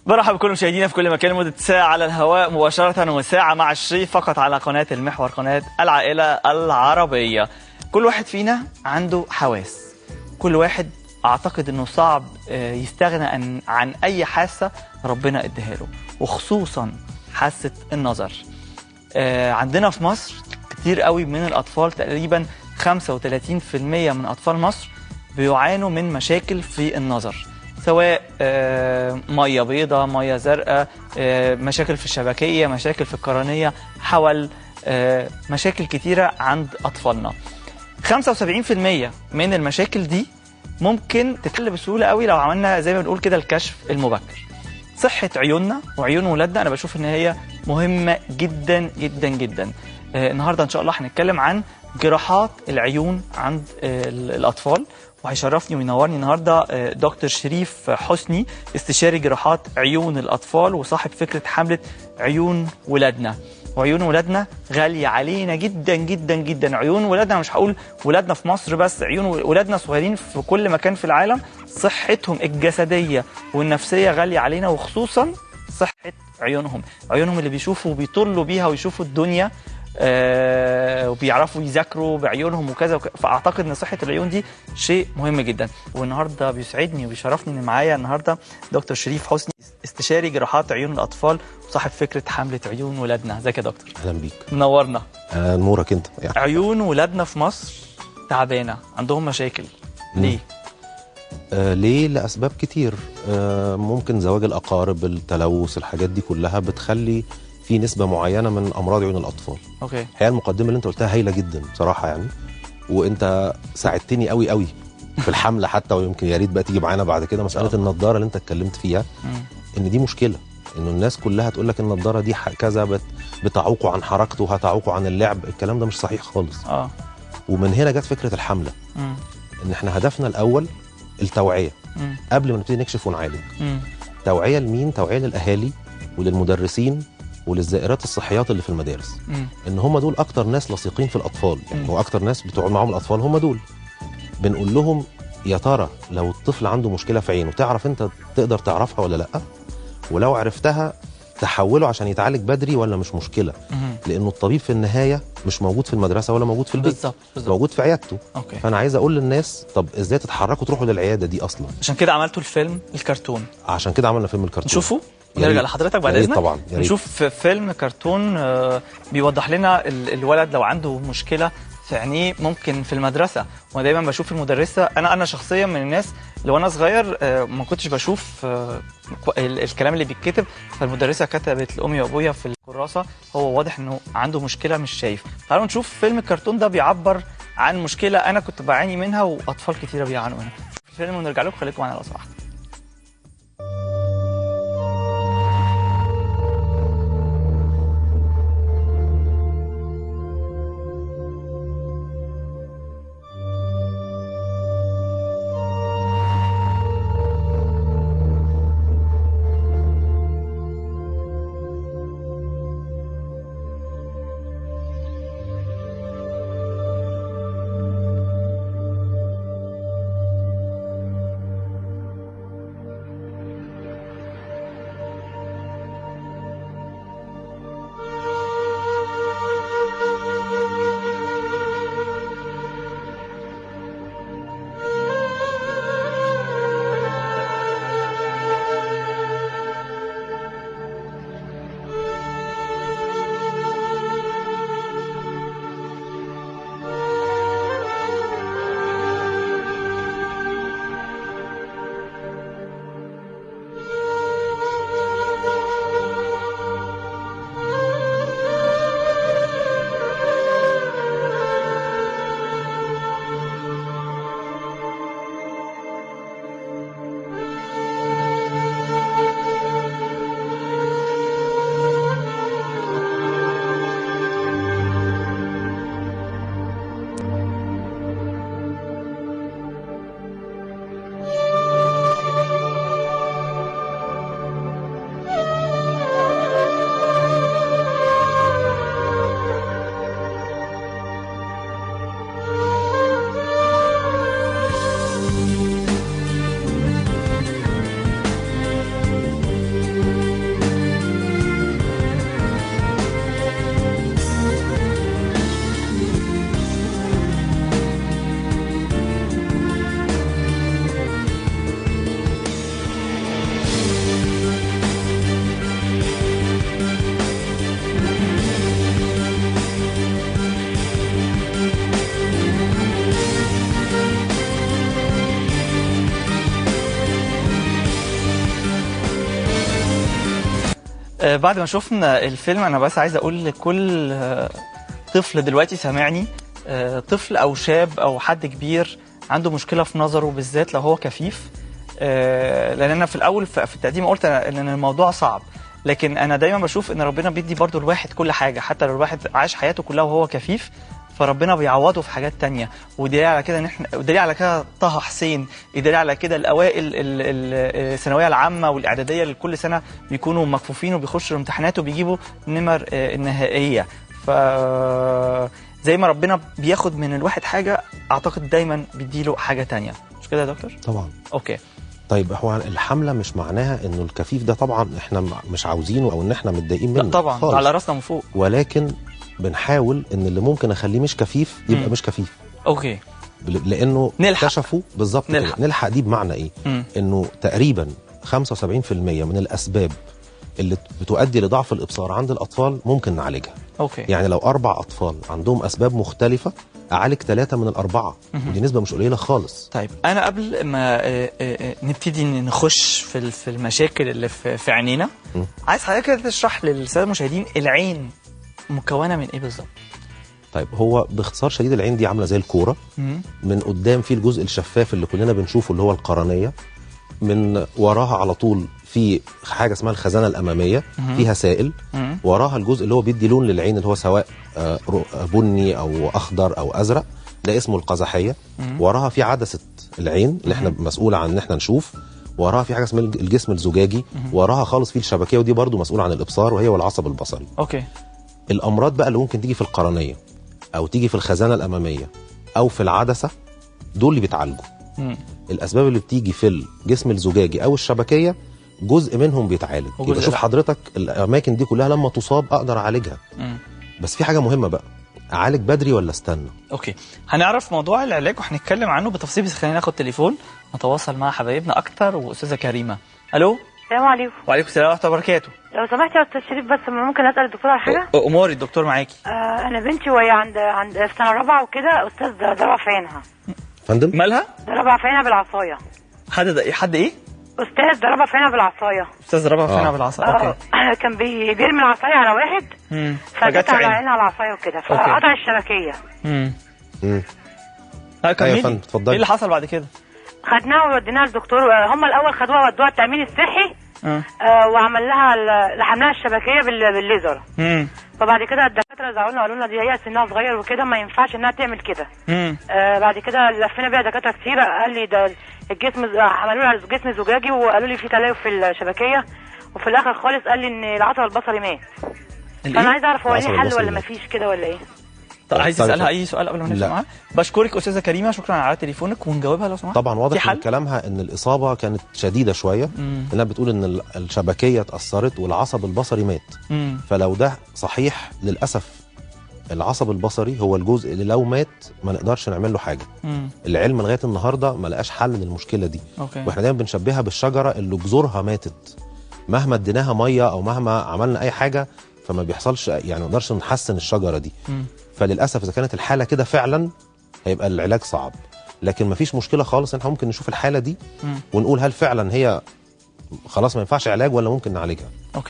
برحب بكل مشاهدينا في كل مكان لمدة ساعة على الهواء مباشرة، وساعة مع الشريف فقط على قناة المحور، قناة العائلة العربية. كل واحد فينا عنده حواس، كل واحد أعتقد أنه صعب يستغنى عن أي حاسة ربنا اديها له، وخصوصا حاسة النظر. عندنا في مصر كتير قوي من الأطفال، تقريبا 35% من أطفال مصر بيعانوا من مشاكل في النظر، سواء ميه بيضاء، ميه زرقاء، مشاكل في الشبكيه، مشاكل في القرنيه، حول، مشاكل كتيره عند اطفالنا. 75% من المشاكل دي ممكن تتحل بسهوله قوي لو عملنا زي ما بنقول كده الكشف المبكر. صحه عيوننا وعيون ولادنا انا بشوف ان هي مهمه جدا جدا جدا. النهارده ان شاء الله هنتكلم عن جراحات العيون عند الاطفال، وهيشرفني وينورني النهارده دكتور شريف حسني، استشاري جراحات عيون الاطفال وصاحب فكره حمله عيون ولادنا. وعيون ولادنا غاليه علينا جدا جدا جدا. عيون ولادنا، مش هقول ولادنا في مصر بس، عيون ولادنا صغيرين في كل مكان في العالم، صحتهم الجسديه والنفسيه غاليه علينا، وخصوصا صحه عيونهم اللي بيشوفوا وبيطلوا بيها ويشوفوا الدنيا، وبيعرفوا يذاكروا بعيونهم وكذا فاعتقد ان صحه العيون دي شيء مهم جدا. والنهارده بيسعدني وبيشرفني ان معايا النهارده دكتور شريف حسني، استشاري جراحات عيون الاطفال وصاحب فكره حمله عيون ولادنا. ازيك يا دكتور؟ اهلا بيك. منورنا. نورك انت يعني. عيون ولادنا في مصر تعبانه، عندهم مشاكل. ليه؟ ليه؟ لاسباب كتير. ممكن زواج الاقارب، التلوث، الحاجات دي كلها بتخلي في نسبة معينة من أمراض عيون الأطفال. اوكي. هي المقدمة اللي أنت قلتها هايلة جدا بصراحة يعني، وأنت ساعدتني قوي قوي في الحملة حتى، ويمكن يا ريت بقى تيجي معانا بعد كده مسألة النضارة اللي أنت اتكلمت فيها. إن دي مشكلة، إنه الناس كلها تقول لك النضارة دي كذا بتعوقه عن حركته، هتعوقه عن اللعب. الكلام ده مش صحيح خالص. ومن هنا جت فكرة الحملة. إن إحنا هدفنا الأول التوعية قبل ما نبتدي نكشف ونعالج. توعية لمين؟ توعية للأهالي وللمدرسين وللزائرات الصحيات اللي في المدارس. ان هم دول اكتر ناس لصيقين في الاطفال، يعني هو اكتر ناس بتقعد معاهم الاطفال هم دول. بنقول لهم يا ترى لو الطفل عنده مشكله في عينه، تعرف انت تقدر تعرفها ولا لا؟ ولو عرفتها تحوله عشان يتعالج بدري ولا مش مشكله؟ لانه الطبيب في النهايه مش موجود في المدرسه ولا موجود في البيت. بالظبط. موجود في عيادته. فانا عايز اقول للناس طب ازاي تتحركوا تروحوا للعياده دي اصلا. عشان كده عملتوا الفيلم الكرتون. عشان كده عملنا فيلم الكرتون. نشوفه ونرجع لحضرتك بعد اذنك. طبعا نشوف فيلم كرتون بيوضح لنا الولد لو عنده مشكله في عينيه ممكن في المدرسه. وانا دايما بشوف المدرسه، انا شخصيا من الناس اللي وانا صغير ما كنتش بشوف الكلام اللي بيتكتب، فالمدرسه كتبت لامي وابويا في الكراسه هو واضح انه عنده مشكله مش شايف. تعالوا نشوف فيلم الكرتون ده بيعبر عن مشكله انا كنت بعاني منها واطفال كتيره بيعانوا منها. الفيلم ونرجع لكم، خليكم معانا لو سمحتوا. بعد ما شفنا الفيلم انا بس عايز اقول لكل طفل دلوقتي سامعني، طفل او شاب او حد كبير عنده مشكله في نظره بالذات لو هو كفيف، لان انا في الاول في التقديم قلت ان الموضوع صعب، لكن انا دايما بشوف ان ربنا بيدي برضو الواحد كل حاجه، حتى لو الواحد عاش حياته كلها وهو كفيف فربنا بيعوضه في حاجات تانية. ودليل على كده ان احنا، ودليل على كده طه حسين، دليل على كده الاوائل الثانويه العامه والاعداديه اللي كل سنه بيكونوا مكفوفين وبيخشوا الامتحانات وبيجيبوا النمر النهائيه. ف زي ما ربنا بياخد من الواحد حاجه، اعتقد دايما بيديله حاجه تانية. مش كده يا دكتور؟ طبعا. اوكي. طيب هو الحمله مش معناها انه الكفيف ده طبعا احنا مش عاوزينه او ان احنا متضايقين منه. لا طبعا خالص. على راسنا من فوق، ولكن بنحاول ان اللي ممكن اخليه مش كفيف يبقى مش كفيف. اوكي. لانه اكتشفوا بالظبط نلحق دي بمعنى ايه؟ انه تقريبا 75% من الاسباب اللي بتؤدي لضعف الابصار عند الاطفال ممكن نعالجها. اوكي. يعني لو 4 اطفال عندهم اسباب مختلفه اعالج 3 من ال4، ودي نسبه مش قليله خالص. طيب انا قبل ما نبتدي نخش في المشاكل اللي في عينينا، عايز حضرتك تشرح للساده المشاهدين العين مكونه من ايه بالظبط؟ طيب هو باختصار شديد العين دي عامله زي الكوره، من قدام في الجزء الشفاف اللي كلنا بنشوفه اللي هو القرنيه، من وراها على طول في حاجه اسمها الخزانه الاماميه فيها سائل، وراها الجزء اللي هو بيدي لون للعين اللي هو سواء بني او اخضر او ازرق، ده اسمه القزحيه. وراها في عدسه العين اللي احنا مسؤوله عن ان احنا نشوف، وراها في حاجه اسمها الجسم الزجاجي، وراها خالص في الشبكيه ودي برضو مسؤوله عن الابصار وهي والعصب البصري. اوكي. الامراض بقى اللي ممكن تيجي في القرنيه او تيجي في الخزانه الاماميه او في العدسه دول اللي بيتعالجوا. الاسباب اللي بتيجي في الجسم الزجاجي او الشبكيه جزء منهم بيتعالج. يبقى شوف حضرتك الاماكن دي كلها لما تصاب اقدر اعالجها. بس في حاجه مهمه بقى، اعالج بدري ولا استنى؟ اوكي، هنعرف موضوع العلاج وهنتكلم عنه بتفصيل، بس خلينا ناخد تليفون نتواصل مع حبايبنا اكتر. واستاذه كريمه، الو. السلام عليكم. وعليكم السلام ورحمه الله وبركاته. لو سمحت يا استاذ شريف، بس ممكن اسال الدكتور على حاجه؟ اموري الدكتور معاكي. انا بنتي وهي عند في سنه رابعه وكده، استاذ ضربها في عينها. فندم؟ مالها؟ ضربها في عينها بالعصايه. حد ايه؟ استاذ ضربها في عينها بالعصايه. استاذ ضربها في عينها بالعصايه. اوكي. كان بيرمي العصايه على واحد، فجت على عينها العصايه وكده فقطع الشبكيه. ايوه يا فندم اتفضلي. ايه اللي حصل بعد كده؟ خدناها ووديناها للدكتور. هم الاول خدوها ودوها التامين الصحي، وعمل لها لحملها الشبكيه بالليزر. فبعد كده الدكاتره زعلونا قالوا لنا دي هي سنها صغير وكده ما ينفعش انها تعمل كده. بعد كده لفينا بيها دكاتره كتير، قال لي ده الجسم، عملوا لها جسم زجاجي وقالوا لي في تليف في الشبكيه، وفي الاخر خالص قال لي ان العصب البصري مات. فانا عايز اعرف هو ليه حل ولا ما فيش كده ولا ايه؟ طيب عايز تسالها اي سؤال قبل ما نبدا معاها؟ بشكرك استاذه كريمه، شكرا على تليفونك ونجاوبها لو سمحت. طبعا واضح من كلامها ان الاصابه كانت شديده شويه، انها بتقول ان الشبكيه اتاثرت والعصب البصري مات. فلو ده صحيح للاسف العصب البصري هو الجزء اللي لو مات ما نقدرش نعمل له حاجه. العلم لغايه النهارده ما لقاش حل للمشكله دي. واحنا دايما بنشبهها بالشجره اللي جذورها ماتت، مهما اديناها ميه او مهما عملنا اي حاجه فما بيحصلش، يعني ما نقدرش نحسن الشجره دي. فللاسف اذا كانت الحاله كده فعلا هيبقى العلاج صعب، لكن ما فيش مشكله خالص، احنا ممكن نشوف الحاله دي ونقول هل فعلا هي خلاص ما ينفعش علاج ولا ممكن نعالجها.